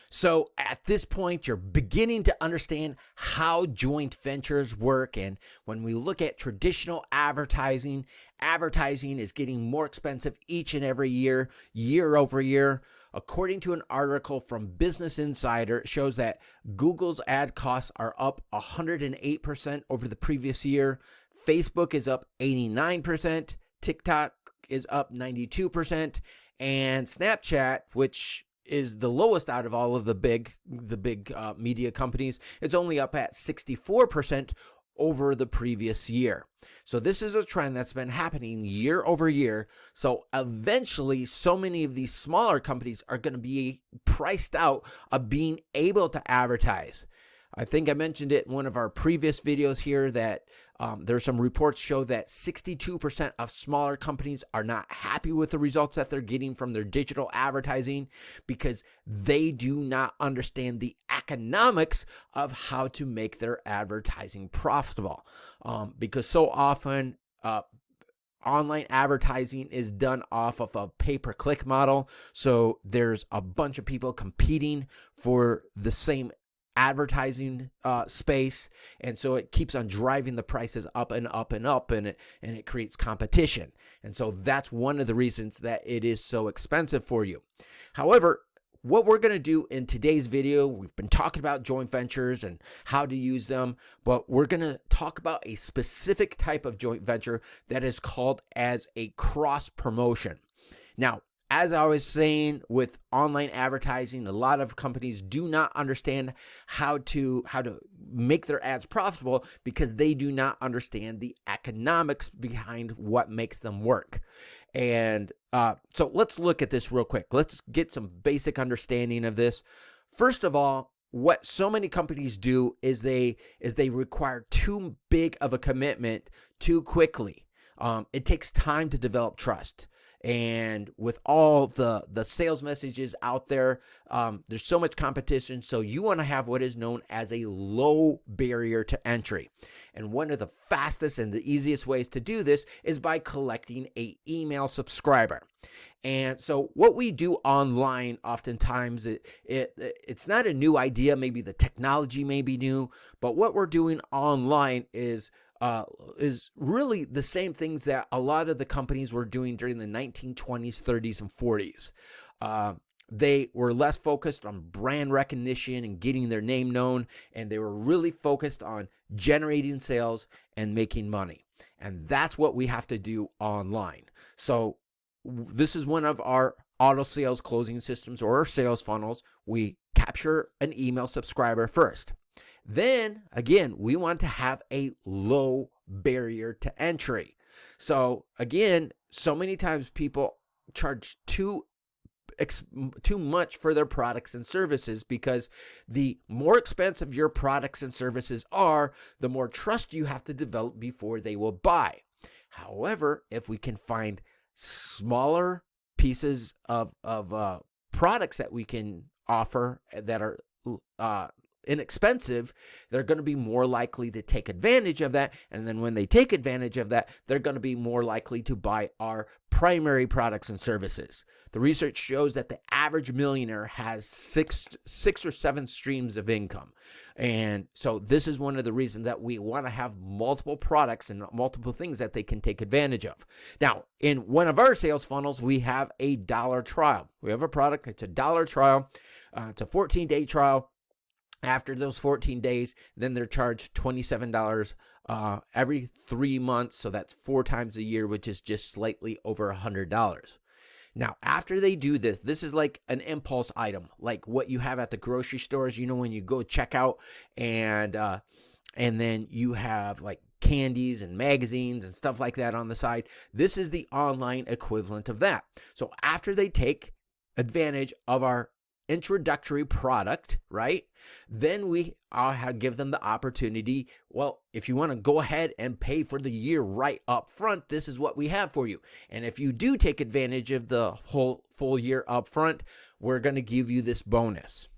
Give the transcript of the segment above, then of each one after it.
So at this point, you're beginning to understand how joint ventures work. And when we look at traditional advertising, advertising is getting more expensive each and every year, year over year. According to an article from Business Insider, it shows that Google's ad costs are up 108% over the previous year. Facebook is up 89%. TikTok is up 92%. And Snapchat, which is the lowest out of all of the big media companies, it's only up at 64% over the previous year. So this is a trend that's been happening year over year. So eventually, so many of these smaller companies are going to be priced out of being able to advertise. I think I mentioned it in one of our previous videos here that there's some reports show that 62% of smaller companies are not happy with the results that they're getting from their digital advertising because they do not understand the economics of how to make their advertising profitable. Because so often online advertising is done off of a pay-per-click model. So there's a bunch of people competing for the same advertising space, and so it keeps on driving the prices up and up and up, and it creates competition. And so that's one of the reasons that it is so expensive for you. However, what we're going to do in today's video, we've been talking about joint ventures and how to use them, but we're going to talk about a specific type of joint venture that is called as a cross promotion. Now, as I was saying, with online advertising, a lot of companies do not understand how to make their ads profitable because they do not understand the economics behind what makes them work. And so let's look at this real quick. Let's get some basic understanding of this. First of all, what so many companies do is they require too big of a commitment too quickly. It takes time to develop trust. And with all the sales messages out there, there's so much competition. So you want to have what is known as a low barrier to entry. And one of the fastest and the easiest ways to do this is by collecting an email subscriber. And so what we do online, oftentimes, it's not a new idea. Maybe the technology may be new, but what we're doing online is really the same things that a lot of the companies were doing during the 1920s, 30s, and 40s. They were less focused on brand recognition and getting their name known, and they were really focused on generating sales and making money. And that's what we have to do online. So this is one of our auto sales closing systems or our sales funnels. We capture an email subscriber first. Then, again, we want to have a low barrier to entry. So, again, so many times people charge too much for their products and services because the more expensive your products and services are, the more trust you have to develop before they will buy. However, if we can find smaller pieces of products that we can offer that are inexpensive, they're going to be more likely to take advantage of that. And then when they take advantage of that, they're going to be more likely to buy our primary products and services. The research shows that the average millionaire has six or seven streams of income. And so this is one of the reasons that we want to have multiple products and multiple things that they can take advantage of. Now, in one of our sales funnels, we have a $1 trial. We have a product, it's a $1 trial. It's a 14-day trial. After those 14 days, then they're charged $27 every 3 months. So that's 4 times a year, which is just slightly over $100. Now, after they do this, this is like an impulse item, like what you have at the grocery stores. You know, when you go check out and then you have like candies and magazines and stuff like that on the side. This is the online equivalent of that. So after they take advantage of our introductory product, right? Then we give them the opportunity. Well, if you want to go ahead and pay for the year right up front, this is what we have for you. And if you do take advantage of the whole full year up front, we're going to give you this bonus.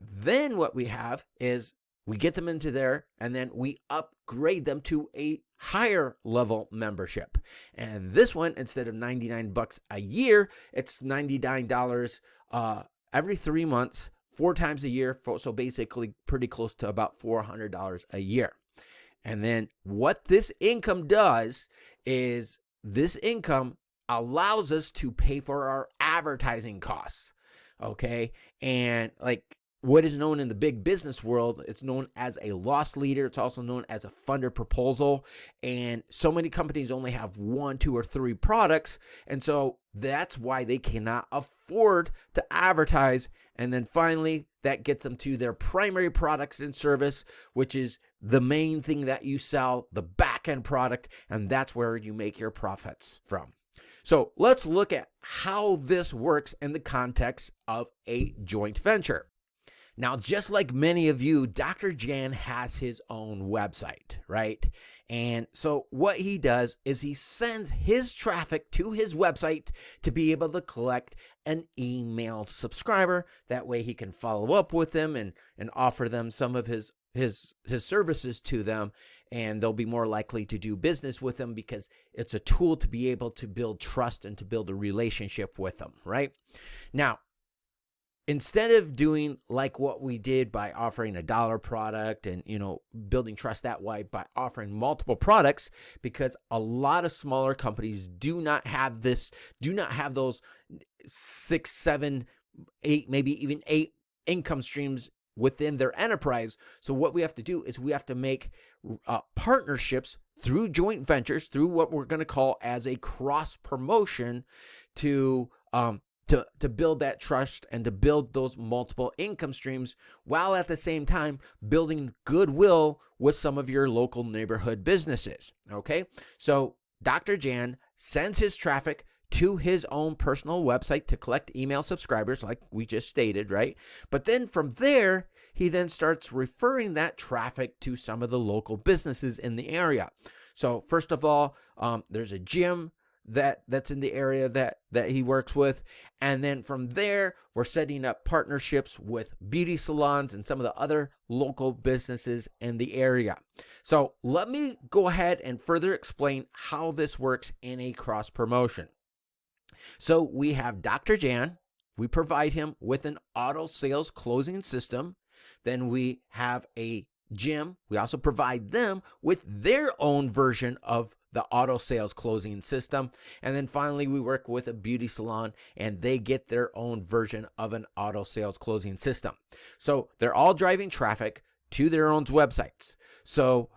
Then what we have is we get them into there and then we upgrade them to a higher level membership. And this one, instead of $99 a year, it's $99 every 3 months 4 times a year. So basically pretty close to about $400 a year. And then what this income does is this income allows us to pay for our advertising costs. Okay. And like what is known in the big business world, it's known as a loss leader. It's also known as a funded proposal. And so many companies only have 1, 2, or 3 products. And so that's why they cannot afford to advertise. And then finally, that gets them to their primary products and service, which is the main thing that you sell, the back end product, and that's where you make your profits from. So let's look at how this works in the context of a joint venture. Now, just like many of you, Dr. Jan has his own website, right? And so what he does is he sends his traffic to his website to be able to collect an email subscriber. That way he can follow up with them and offer them some of his services to them, and they'll be more likely to do business with them because it's a tool to be able to build trust and to build a relationship with them, right? Now, instead of doing like what we did by offering a $1 product and, building trust that way by offering multiple products, because a lot of smaller companies do not have those 6, 7, 8, maybe even 8 income streams within their enterprise. So what we have to do is we have to make partnerships through joint ventures, through what we're going to call as a cross promotion to build that trust and to build those multiple income streams, while at the same time building goodwill with some of your local neighborhood businesses. Okay, so Dr. Jan sends his traffic to his own personal website to collect email subscribers, like we just stated, right? But then from there, he then starts referring that traffic to some of the local businesses in the area. So first of all, there's a gym that's in the area that he works with. And then from there, we're setting up partnerships with beauty salons and some of the other local businesses in the area. So let me go ahead and further explain how this works in a cross promotion. So we have Dr. Jan. We provide him with an auto sales closing system. Then we have a gym. We also provide them with their own version of the auto sales closing system. And then finally, we work with a beauty salon and they get their own version of an auto sales closing system. So they're all driving traffic to their own websites. So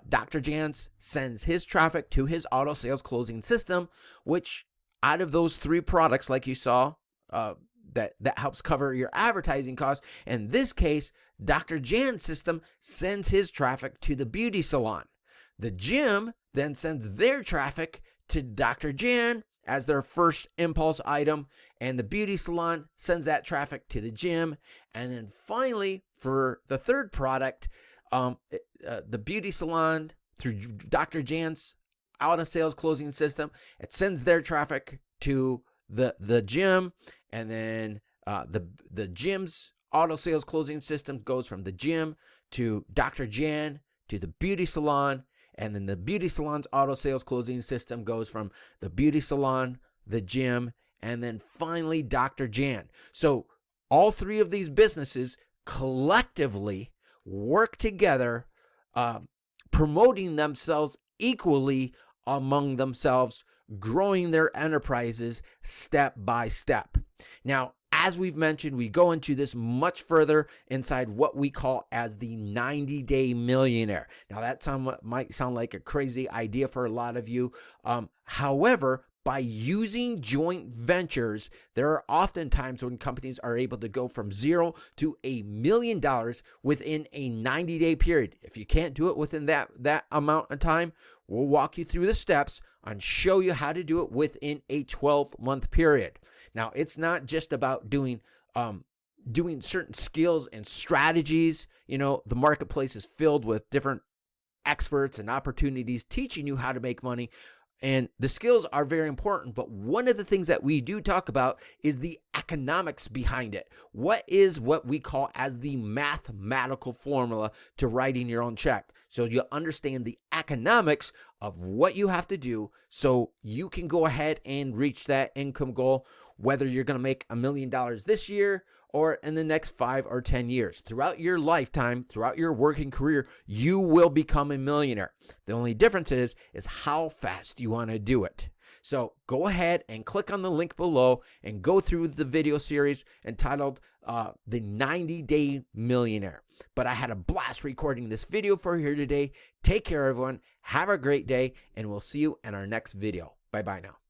Dr. Jans sends his traffic to his auto sales closing system, which out of those 3 products, like you saw, that helps cover your advertising costs. In this case, Dr. Jan's system sends his traffic to the beauty salon. The gym then sends their traffic to Dr. Jan as their first impulse item, and the beauty salon sends that traffic to the gym. And then finally, for the third product, the beauty salon, through Dr. Jan's auto sales closing system, it sends their traffic to the gym, and then the gym's auto sales closing system goes from the gym to Dr. Jan to the beauty salon, and then the beauty salon's auto sales closing system goes from the beauty salon, the gym, and then finally Dr. Jan. So all 3 of these businesses collectively work together, promoting themselves equally among themselves, growing their enterprises step by step. Now, as we've mentioned, we go into this much further inside what we call as the 90-day millionaire. Now, that might sound like a crazy idea for a lot of you. However, by using joint ventures, there are often times when companies are able to go from $0 to $1 million within a 90-day period. If you can't do it within that amount of time, we'll walk you through the steps and show you how to do it within a 12-month period. Now, it's not just about doing certain skills and strategies. The marketplace is filled with different experts and opportunities teaching you how to make money. And the skills are very important, but one of the things that we do talk about is the economics behind it. What is what we call as the mathematical formula to writing your own check? So you understand the economics of what you have to do so you can go ahead and reach that income goal, whether you're going to make $1 million this year or in the next 5 or 10 years. Throughout your lifetime, throughout your working career, you will become a millionaire. The only difference is how fast you want to do it. So go ahead and click on the link below and go through the video series entitled The 90-Day Millionaire. But I had a blast recording this video for you today. Take care, everyone. Have a great day, and we'll see you in our next video. Bye-bye now.